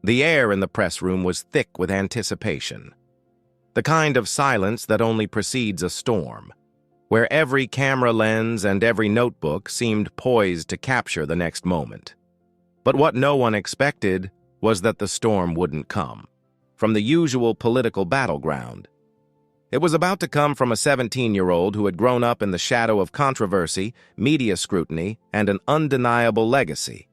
The air in the press room was thick with anticipation. The kind of silence that only precedes a storm, where every camera lens and every notebook seemed poised to capture the next moment. But what no one expected was that the storm wouldn't come from the usual political battleground. It was about to come from a 17-year-old who had grown up in the shadow of controversy, media scrutiny, and an undeniable legacy.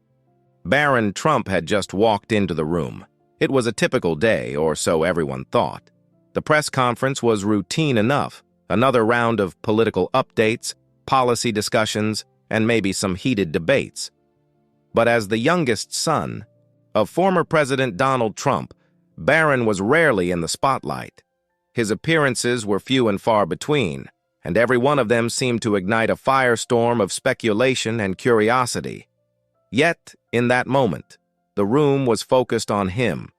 Barron Trump had just walked into the room. It was a typical day, or so everyone thought. The press conference was routine enough, another round of political updates, policy discussions, and maybe some heated debates. But as the youngest son of former President Donald Trump, Barron was rarely in the spotlight. His appearances were few and far between, and every one of them seemed to ignite a firestorm of speculation and curiosity. Yet, in that moment, the room was focused on him,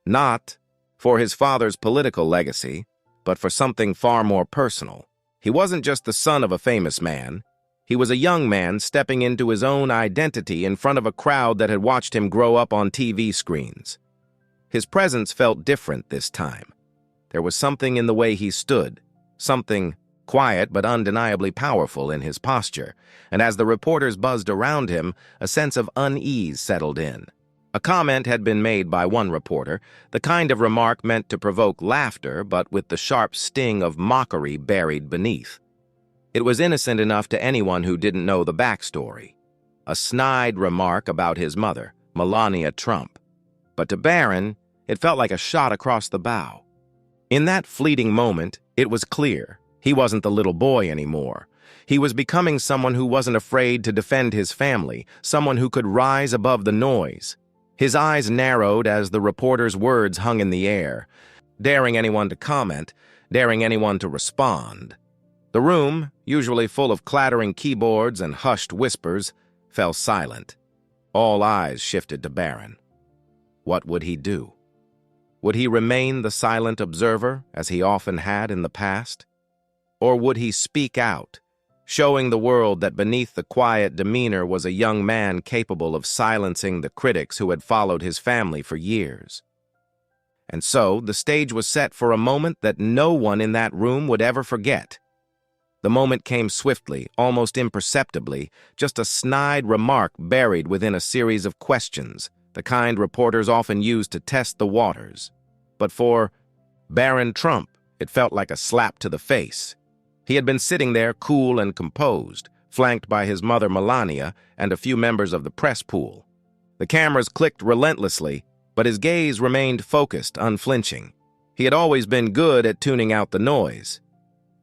not for his father's political legacy, but for something far more personal. He wasn't just the son of a famous man. He was a young man stepping into his own identity in front of a crowd that had watched him grow up on TV screens. His presence felt different this time. There was something in the way he stood, something quiet but undeniably powerful in his posture, and as the reporters buzzed around him, a sense of unease settled in. A comment had been made by one reporter, the kind of remark meant to provoke laughter but with the sharp sting of mockery buried beneath. It was innocent enough to anyone who didn't know the backstory. A snide remark about his mother, Melania Trump. But to Barron, it felt like a shot across the bow. In that fleeting moment, it was clear he wasn't the little boy anymore. He was becoming someone who wasn't afraid to defend his family, someone who could rise above the noise. His eyes narrowed as the reporter's words hung in the air, daring anyone to comment, daring anyone to respond. The room, usually full of clattering keyboards and hushed whispers, fell silent. All eyes shifted to Barron. What would he do? Would he remain the silent observer, as he often had in the past? Or would he speak out, showing the world that beneath the quiet demeanor was a young man capable of silencing the critics who had followed his family for years? And so, the stage was set for a moment that no one in that room would ever forget. The moment came swiftly, almost imperceptibly, just a snide remark buried within a series of questions, the kind reporters often use to test the waters. But for Barron Trump, it felt like a slap to the face. He had been sitting there cool and composed, flanked by his mother Melania and a few members of the press pool. The cameras clicked relentlessly, but his gaze remained focused, unflinching. He had always been good at tuning out the noise.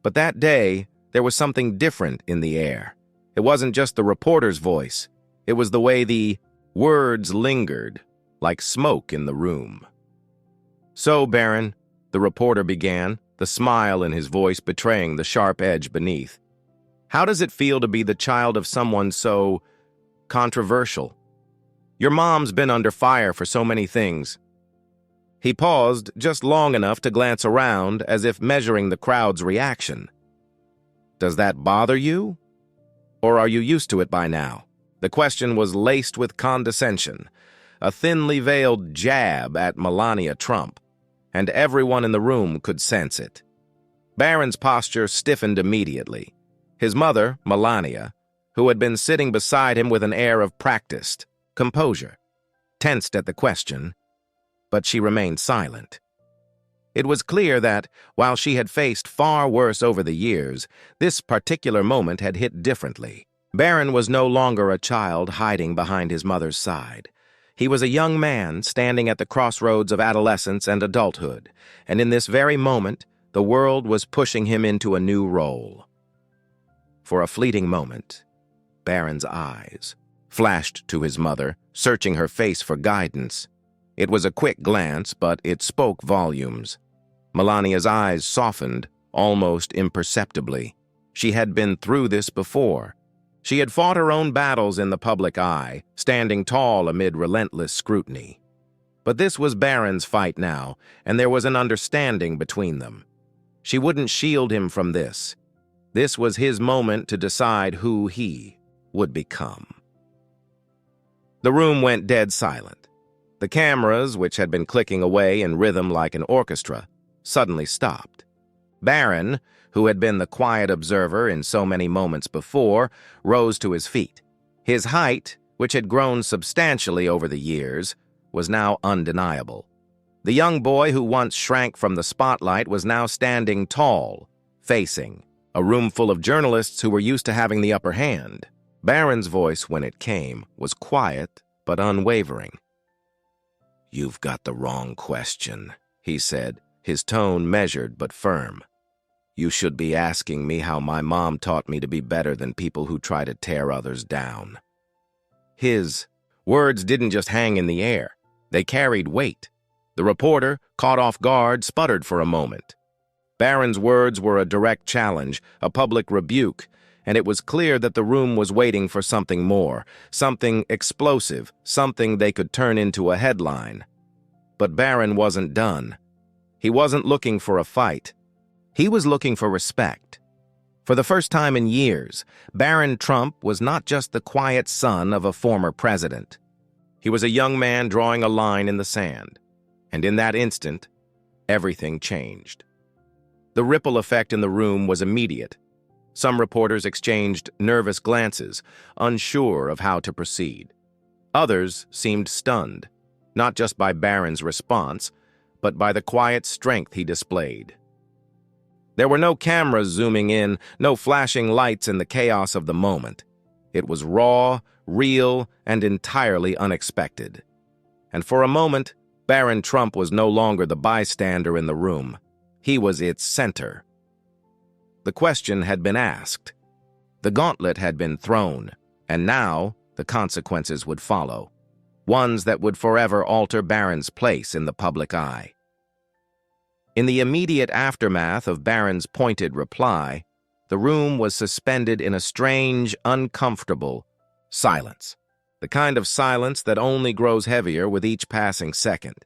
But that day, there was something different in the air. It wasn't just the reporter's voice. It was the way the words lingered, like smoke in the room. "So, Barron," the reporter began, the smile in his voice betraying the sharp edge beneath. "How does it feel to be the child of someone so controversial? Your mom's been under fire for so many things." He paused just long enough to glance around as if measuring the crowd's reaction. "Does that bother you? Or are you used to it by now?" The question was laced with condescension, a thinly veiled jab at Melania Trump, and everyone in the room could sense it. Barron's posture stiffened immediately. His mother, Melania, who had been sitting beside him with an air of practiced composure, tensed at the question, but she remained silent. It was clear that, while she had faced far worse over the years, this particular moment had hit differently. Barron was no longer a child hiding behind his mother's side. He was a young man standing at the crossroads of adolescence and adulthood, and in this very moment, the world was pushing him into a new role. For a fleeting moment, Barron's eyes flashed to his mother, searching her face for guidance. It was a quick glance, but it spoke volumes. Melania's eyes softened, almost imperceptibly. She had been through this before. She had fought her own battles in the public eye, standing tall amid relentless scrutiny. But this was Barron's fight now, and there was an understanding between them. She wouldn't shield him from this. This was his moment to decide who he would become. The room went dead silent. The cameras, which had been clicking away in rhythm like an orchestra, suddenly stopped. Barron, who had been the quiet observer in so many moments before, rose to his feet. His height, which had grown substantially over the years, was now undeniable. The young boy who once shrank from the spotlight was now standing tall, facing a room full of journalists who were used to having the upper hand. Barron's voice, when it came, was quiet but unwavering. "You've got the wrong question," he said, his tone measured but firm. "You should be asking me how my mom taught me to be better than people who try to tear others down." His words didn't just hang in the air. They carried weight. The reporter, caught off guard, sputtered for a moment. Barron's words were a direct challenge, a public rebuke, and it was clear that the room was waiting for something more, something explosive, something they could turn into a headline. But Barron wasn't done. He wasn't looking for a fight. He was looking for respect. For the first time in years, Barron Trump was not just the quiet son of a former president. He was a young man drawing a line in the sand. And in that instant, everything changed. The ripple effect in the room was immediate. Some reporters exchanged nervous glances, unsure of how to proceed. Others seemed stunned, not just by Barron's response, but by the quiet strength he displayed. There were no cameras zooming in, no flashing lights in the chaos of the moment. It was raw, real, and entirely unexpected. And for a moment, Barron Trump was no longer the bystander in the room. He was its center. The question had been asked. The gauntlet had been thrown, and now the consequences would follow, ones that would forever alter Barron's place in the public eye. In the immediate aftermath of Barron's pointed reply, the room was suspended in a strange, uncomfortable silence, the kind of silence that only grows heavier with each passing second.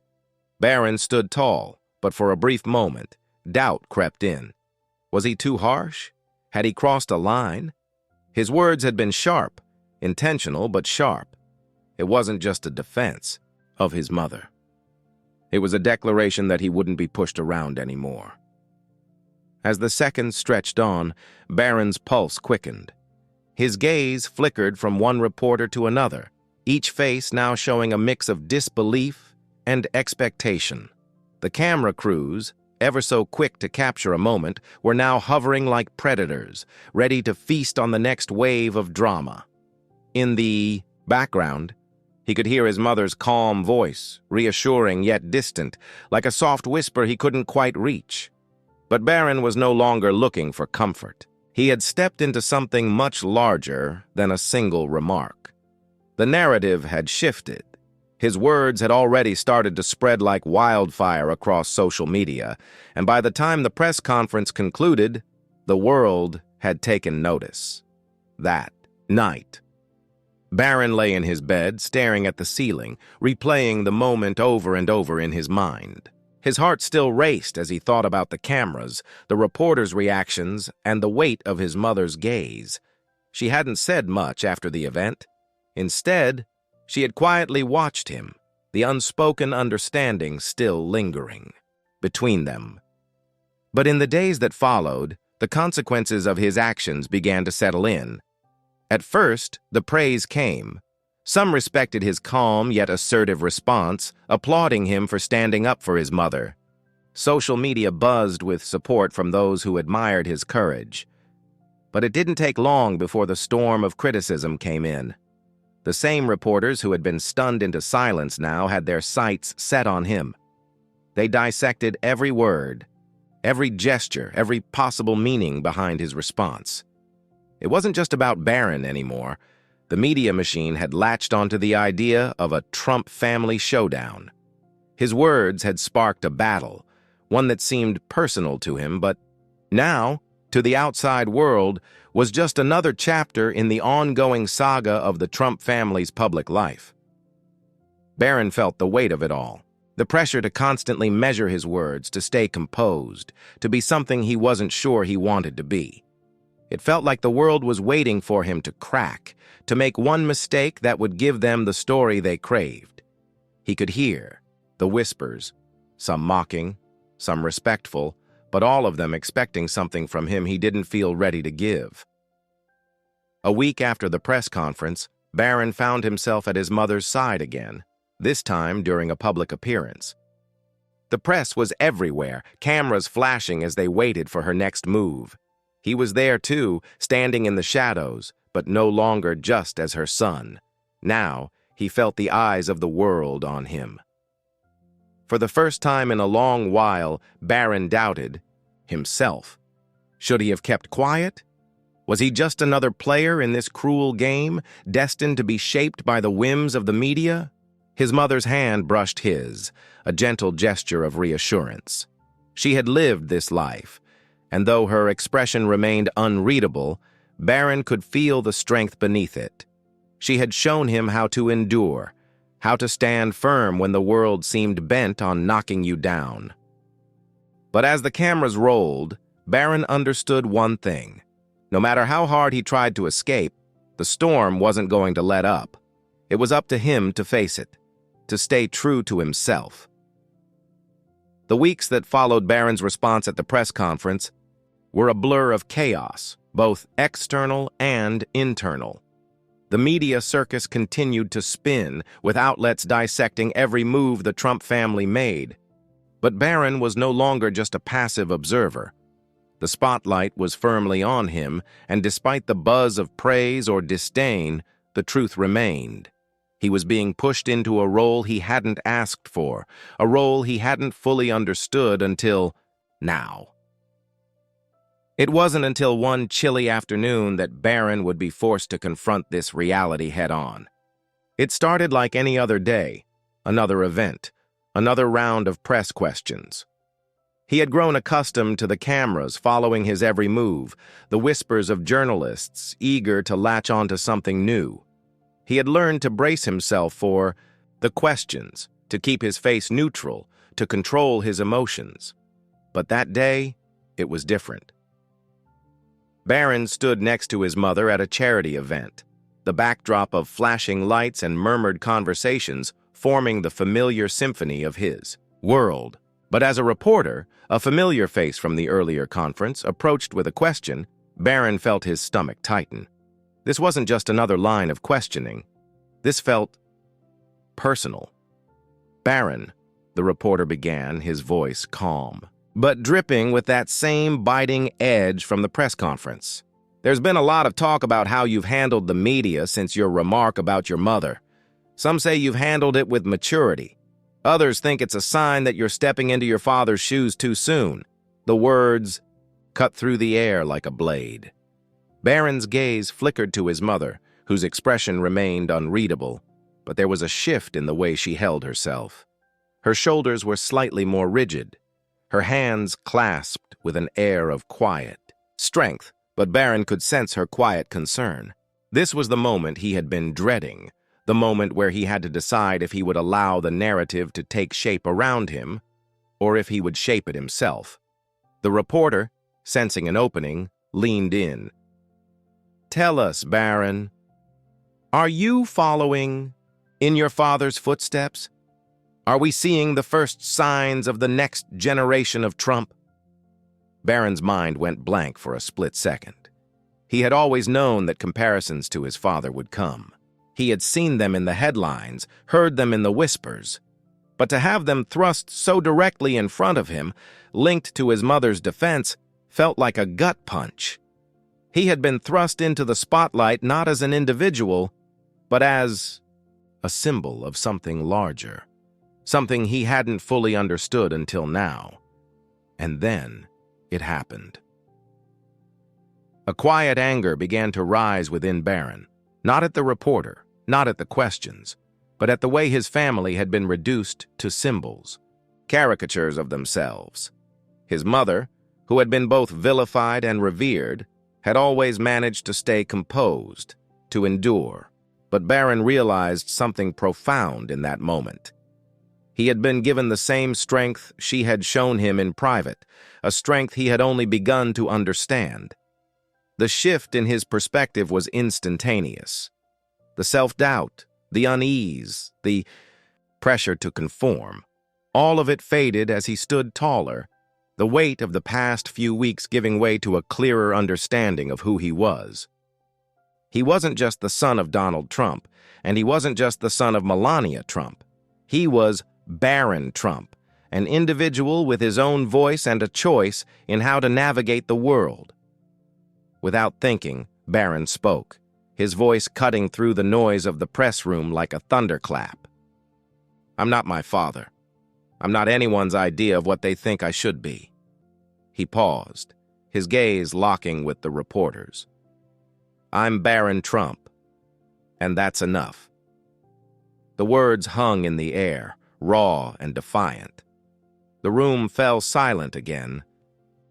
Barron stood tall, but for a brief moment, doubt crept in. Was he too harsh? Had he crossed a line? His words had been sharp, intentional but sharp. It wasn't just a defense of his mother. It was a declaration that he wouldn't be pushed around anymore. As the seconds stretched on, Barron's pulse quickened. His gaze flickered from one reporter to another, each face now showing a mix of disbelief and expectation. The camera crews, ever so quick to capture a moment, were now hovering like predators, ready to feast on the next wave of drama. In the background, he could hear his mother's calm voice, reassuring yet distant, like a soft whisper he couldn't quite reach. But Barron was no longer looking for comfort. He had stepped into something much larger than a single remark. The narrative had shifted. His words had already started to spread like wildfire across social media, and by the time the press conference concluded, the world had taken notice. That night, Barron lay in his bed, staring at the ceiling, replaying the moment over and over in his mind. His heart still raced as he thought about the cameras, the reporters' reactions, and the weight of his mother's gaze. She hadn't said much after the event. Instead, she had quietly watched him, the unspoken understanding still lingering between them. But in the days that followed, the consequences of his actions began to settle in. At first, the praise came. Some respected his calm yet assertive response, applauding him for standing up for his mother. Social media buzzed with support from those who admired his courage. But it didn't take long before the storm of criticism came in. The same reporters who had been stunned into silence now had their sights set on him. They dissected every word, every gesture, every possible meaning behind his response. It wasn't just about Barron anymore. The media machine had latched onto the idea of a Trump family showdown. His words had sparked a battle, one that seemed personal to him, but now, to the outside world, was just another chapter in the ongoing saga of the Trump family's public life. Barron felt the weight of it all, the pressure to constantly measure his words, to stay composed, to be something he wasn't sure he wanted to be. It felt like the world was waiting for him to crack, to make one mistake that would give them the story they craved. He could hear the whispers, some mocking, some respectful, but all of them expecting something from him he didn't feel ready to give. A week after the press conference, Barron found himself at his mother's side again, this time during a public appearance. The press was everywhere, cameras flashing as they waited for her next move. He was there too, standing in the shadows, but no longer just as her son. Now, he felt the eyes of the world on him. For the first time in a long while, Barron doubted himself. Should he have kept quiet? Was he just another player in this cruel game, destined to be shaped by the whims of the media? His mother's hand brushed his, a gentle gesture of reassurance. She had lived this life, and though her expression remained unreadable, Barron could feel the strength beneath it. She had shown him how to endure, how to stand firm when the world seemed bent on knocking you down. But as the cameras rolled, Barron understood one thing. No matter how hard he tried to escape, the storm wasn't going to let up. It was up to him to face it, to stay true to himself. The weeks that followed Barron's response at the press conference were a blur of chaos, both external and internal. The media circus continued to spin, with outlets dissecting every move the Trump family made. But Barron was no longer just a passive observer. The spotlight was firmly on him, and despite the buzz of praise or disdain, the truth remained. He was being pushed into a role he hadn't asked for, a role he hadn't fully understood until now. It wasn't until one chilly afternoon that Barron would be forced to confront this reality head-on. It started like any other day, another event, another round of press questions. He had grown accustomed to the cameras following his every move, the whispers of journalists eager to latch onto something new. He had learned to brace himself for the questions, to keep his face neutral, to control his emotions. But that day, it was different. Barron stood next to his mother at a charity event, the backdrop of flashing lights and murmured conversations forming the familiar symphony of his world. But as a reporter, a familiar face from the earlier conference, approached with a question, Barron felt his stomach tighten. This wasn't just another line of questioning. This felt personal. "Barron," the reporter began, his voice calm, but dripping with that same biting edge from the press conference. "There's been a lot of talk about how you've handled the media since your remark about your mother. Some say you've handled it with maturity. Others think it's a sign that you're stepping into your father's shoes too soon." The words cut through the air like a blade. Barron's gaze flickered to his mother, whose expression remained unreadable, but there was a shift in the way she held herself. Her shoulders were slightly more rigid, her hands clasped with an air of quiet strength, but Barron could sense her quiet concern. This was the moment he had been dreading, the moment where he had to decide if he would allow the narrative to take shape around him, or if he would shape it himself. The reporter, sensing an opening, leaned in. "Tell us, Barron, are you following in your father's footsteps? Are we seeing the first signs of the next generation of Trump?" Barron's mind went blank for a split second. He had always known that comparisons to his father would come. He had seen them in the headlines, heard them in the whispers. But to have them thrust so directly in front of him, linked to his mother's defense, felt like a gut punch. He had been thrust into the spotlight not as an individual, but as a symbol of something larger, something he hadn't fully understood until now. And then it happened. A quiet anger began to rise within Barron, not at the reporter, not at the questions, but at the way his family had been reduced to symbols, caricatures of themselves. His mother, who had been both vilified and revered, had always managed to stay composed, to endure. But Barron realized something profound in that moment. He had been given the same strength she had shown him in private, a strength he had only begun to understand. The shift in his perspective was instantaneous. The self-doubt, the unease, the pressure to conform. All of it faded as he stood taller, the weight of the past few weeks giving way to a clearer understanding of who he was. He wasn't just the son of Donald Trump, and he wasn't just the son of Melania Trump. He was Barron Trump, an individual with his own voice and a choice in how to navigate the world. Without thinking, Barron spoke, his voice cutting through the noise of the press room like a thunderclap. "I'm not my father. I'm not anyone's idea of what they think I should be." He paused, his gaze locking with the reporters. "I'm Barron Trump, and that's enough." The words hung in the air, raw and defiant. The room fell silent again,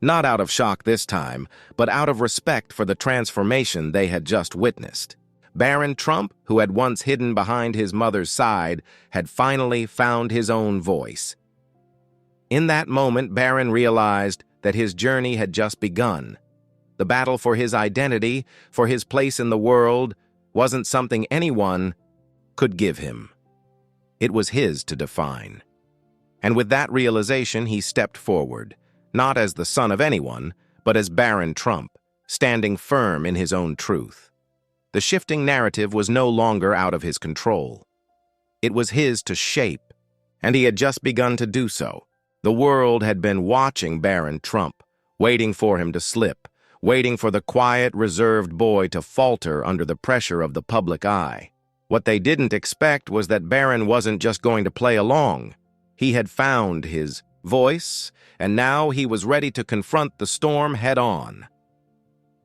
not out of shock this time, but out of respect for the transformation they had just witnessed. Barron Trump, who had once hidden behind his mother's side, had finally found his own voice. In that moment, Barron realized that his journey had just begun. The battle for his identity, for his place in the world, wasn't something anyone could give him. It was his to define. And with that realization, he stepped forward, not as the son of anyone, but as Barron Trump, standing firm in his own truth. The shifting narrative was no longer out of his control. It was his to shape, and he had just begun to do so. The world had been watching Barron Trump, waiting for him to slip, waiting for the quiet, reserved boy to falter under the pressure of the public eye. What they didn't expect was that Barron wasn't just going to play along. He had found his voice, and now he was ready to confront the storm head-on.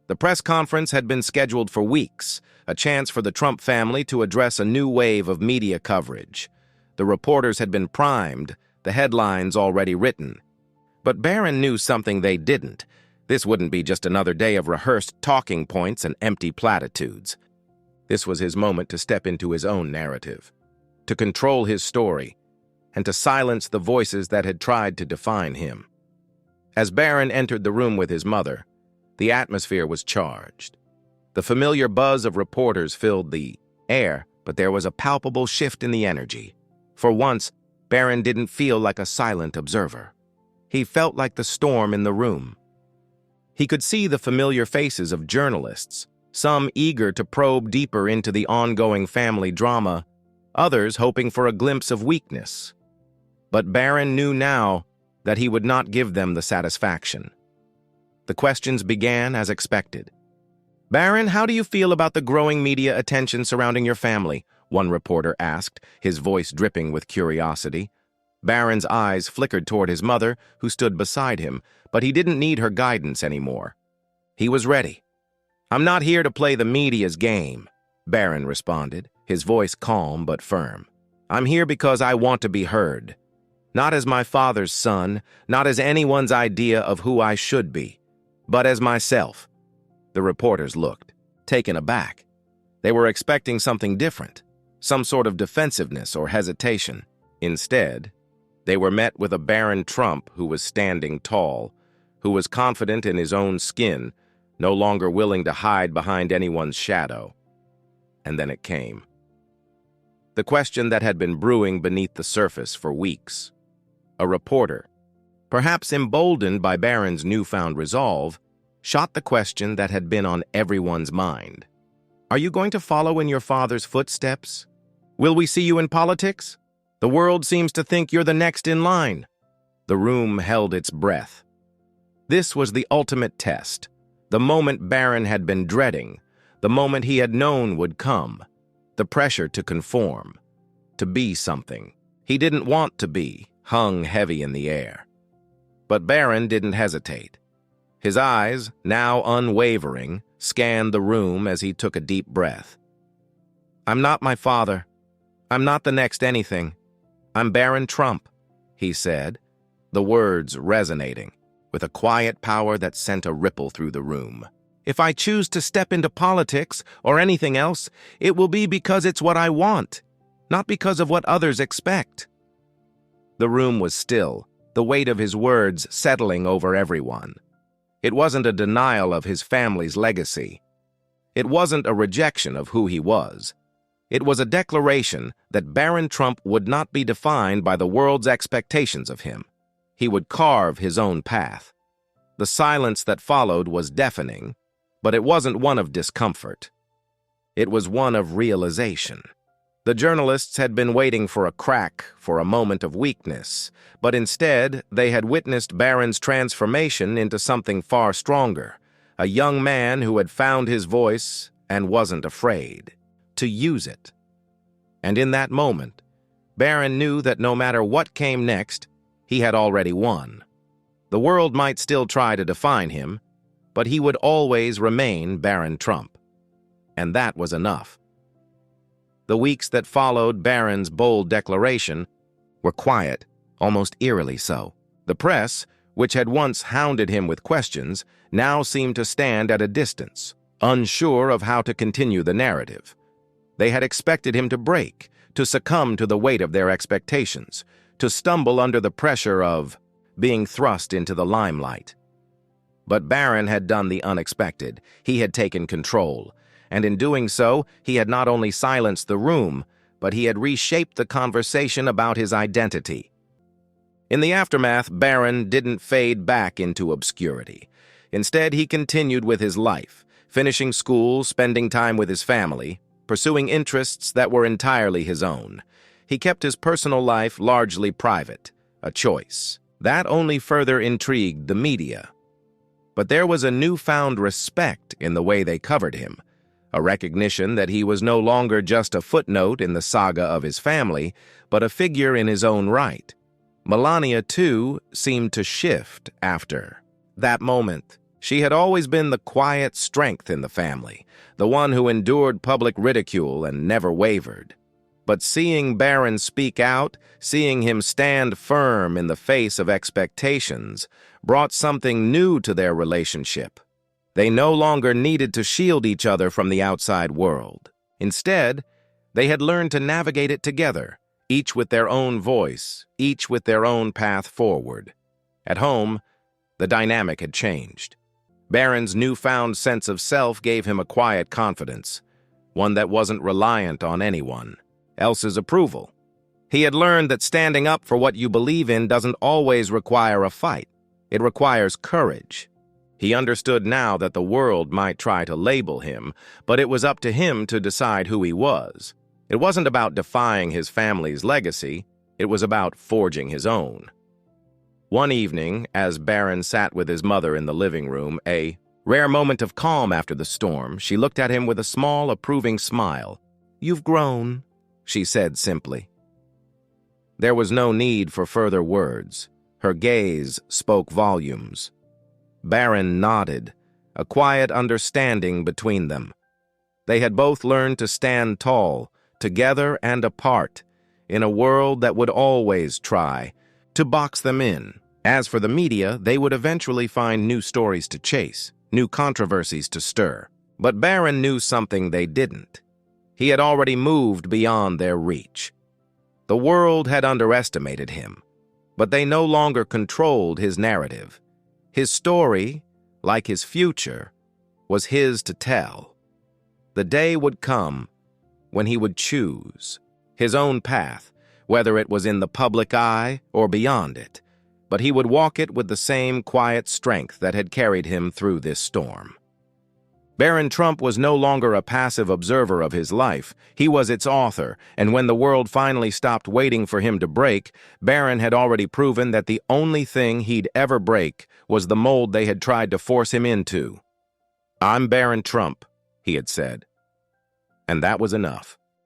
The press conference had been scheduled for weeks, a chance for the Trump family to address a new wave of media coverage. The reporters had been primed, the headlines already written. But Barron knew something they didn't. This wouldn't be just another day of rehearsed talking points and empty platitudes. This was his moment to step into his own narrative, to control his story, and to silence the voices that had tried to define him. As Barron entered the room with his mother, the atmosphere was charged. The familiar buzz of reporters filled the air, but there was a palpable shift in the energy. For once, Barron didn't feel like a silent observer. He felt like the storm in the room. He could see the familiar faces of journalists, some eager to probe deeper into the ongoing family drama, others hoping for a glimpse of weakness. But Barron knew now that he would not give them the satisfaction. The questions began as expected. "Barron, how do you feel about the growing media attention surrounding your family?" one reporter asked, his voice dripping with curiosity. Barron's eyes flickered toward his mother, who stood beside him, but he didn't need her guidance anymore. He was ready. "I'm not here to play the media's game," Barron responded, his voice calm but firm. "I'm here because I want to be heard. Not as my father's son, not as anyone's idea of who I should be, but as myself." The reporters looked, taken aback. They were expecting something different, some sort of defensiveness or hesitation. Instead, they were met with a Barron Trump who was standing tall, who was confident in his own skin, no longer willing to hide behind anyone's shadow. And then it came. The question that had been brewing beneath the surface for weeks. A reporter, perhaps emboldened by Barron's newfound resolve, shot the question that had been on everyone's mind. "Are you going to follow in your father's footsteps? Will we see you in politics? The world seems to think you're the next in line." The room held its breath. This was the ultimate test, the moment Barron had been dreading, the moment he had known would come, the pressure to conform, to be something he didn't want to be, hung heavy in the air. But Barron didn't hesitate. His eyes, now unwavering, scanned the room as he took a deep breath. "I'm not my father. I'm not the next anything. I'm Barron Trump," he said, the words resonating with a quiet power that sent a ripple through the room. "If I choose to step into politics or anything else, it will be because it's what I want, not because of what others expect." The room was still, the weight of his words settling over everyone. It wasn't a denial of his family's legacy. It wasn't a rejection of who he was. It was a declaration that Barron Trump would not be defined by the world's expectations of him. He would carve his own path. The silence that followed was deafening, but it wasn't one of discomfort. It was one of realization. The journalists had been waiting for a crack, for a moment of weakness, but instead they had witnessed Barron's transformation into something far stronger, a young man who had found his voice and wasn't afraid to use it. And in that moment, Barron knew that no matter what came next, he had already won. The world might still try to define him, but he would always remain Barron Trump. And that was enough. The weeks that followed Barron's bold declaration were quiet, almost eerily so. The press, which had once hounded him with questions, now seemed to stand at a distance, unsure of how to continue the narrative. They had expected him to break, to succumb to the weight of their expectations, to stumble under the pressure of being thrust into the limelight. But Barron had done the unexpected. He had taken control. And in doing so, he had not only silenced the room, but he had reshaped the conversation about his identity. In the aftermath, Barron didn't fade back into obscurity. Instead, he continued with his life, finishing school, spending time with his family, pursuing interests that were entirely his own. He kept his personal life largely private, a choice. That only further intrigued the media. But there was a newfound respect in the way they covered him, a recognition that he was no longer just a footnote in the saga of his family, but a figure in his own right. Melania, too, seemed to shift after that moment. She had always been the quiet strength in the family, the one who endured public ridicule and never wavered. But seeing Barron speak out, seeing him stand firm in the face of expectations, brought something new to their relationship. They no longer needed to shield each other from the outside world. Instead, they had learned to navigate it together, each with their own voice, each with their own path forward. At home, the dynamic had changed. Barron's newfound sense of self gave him a quiet confidence, one that wasn't reliant on anyone else's approval. He had learned that standing up for what you believe in doesn't always require a fight. It requires courage. He understood now that the world might try to label him, but it was up to him to decide who he was. It wasn't about defying his family's legacy, it was about forging his own. One evening, as Barron sat with his mother in the living room, a rare moment of calm after the storm, she looked at him with a small, approving smile. "You've grown," she said simply. There was no need for further words. Her gaze spoke volumes. Barron nodded, a quiet understanding between them. They had both learned to stand tall, together and apart, in a world that would always try to box them in. As for the media, they would eventually find new stories to chase, new controversies to stir. But Barron knew something they didn't. He had already moved beyond their reach. The world had underestimated him, but they no longer controlled his narrative. His story, like his future, was his to tell. The day would come when he would choose his own path, whether it was in the public eye or beyond it, but he would walk it with the same quiet strength that had carried him through this storm. Barron Trump was no longer a passive observer of his life. He was its author, and when the world finally stopped waiting for him to break, Barron had already proven that the only thing he'd ever break was the mold they had tried to force him into. "I'm Barron Trump," he had said. And that was enough.